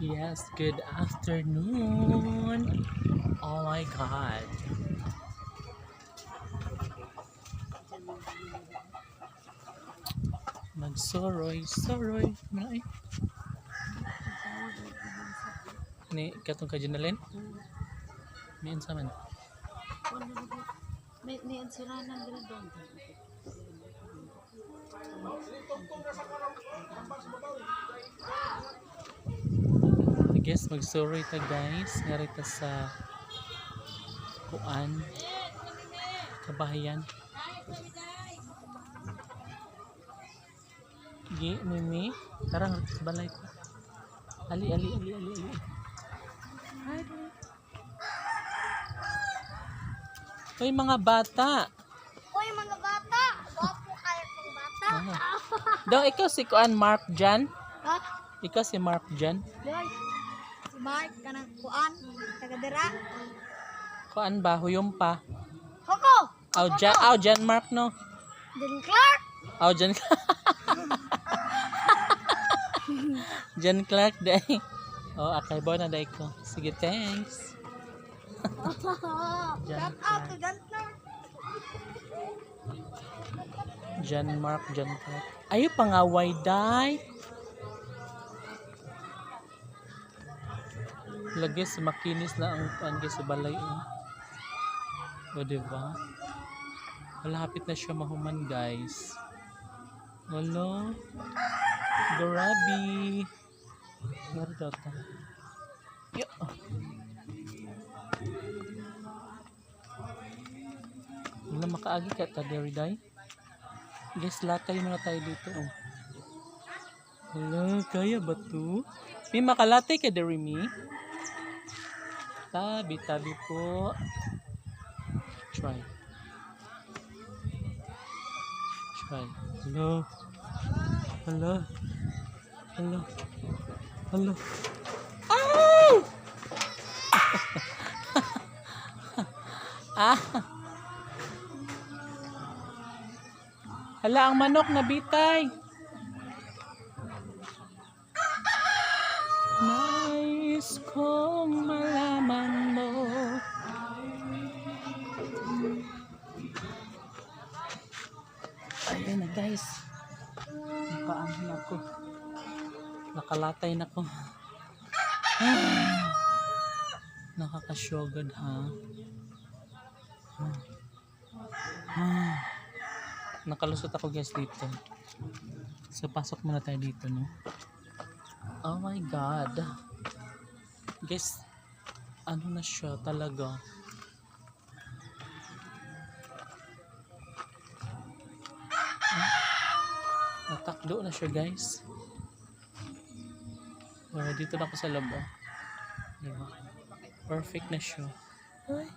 Yes, good afternoon. Oh my God. Nagsoroy. Ay, ni katong kajinalin? Miin sa man. May ansuranan dito doon. I guess magsoroy ta guys. Ngarita sa kuan. Kabahayan. Gi, Mimi. Tara nga sa balay ko. Ali. Hoy mga bata. Hoy mga bata! Wapo kayo ng bata! Daw ikaw si kuan Mark Jan? Ha? Ikaw si Mark Jan? Doy! Si Mark ka ng kuan, taga-dira. Kuan ba? Huyom pa. Hoko! Aw, Jan Mark no? Din Clark! Aw, Jan Jan Clark day. Oh, akay bo na day ko. Sige, thanks. Shout out to Jan Clark! Jan Clark. Ayo pangaway day. Lagi sa makinis na ang sa balay. O diba? Malapit na siya mahuman guys. Hello. Grabe. Narito ta. Yo. Wala makaagi ka ta diri day. Guys, latay muna tayo dito. Oh. Hello, kaya ba to? May makalatay ka diri mi? Tabi po. Try. Hello. Ow! Ah! Hala, ang manok nabitay. Nais kong malaman mo. Ayan na guys. Nakaano na ako. Nakalatay na ako. Nakakasyogad ha. Nakalusot ako guys dito. So pasok muna tayo dito no. Oh my God. Guys, ano na siya talaga. Natakdo na siya guys. Dito na ako sa loob. Diba? Perfect na siya. Ay.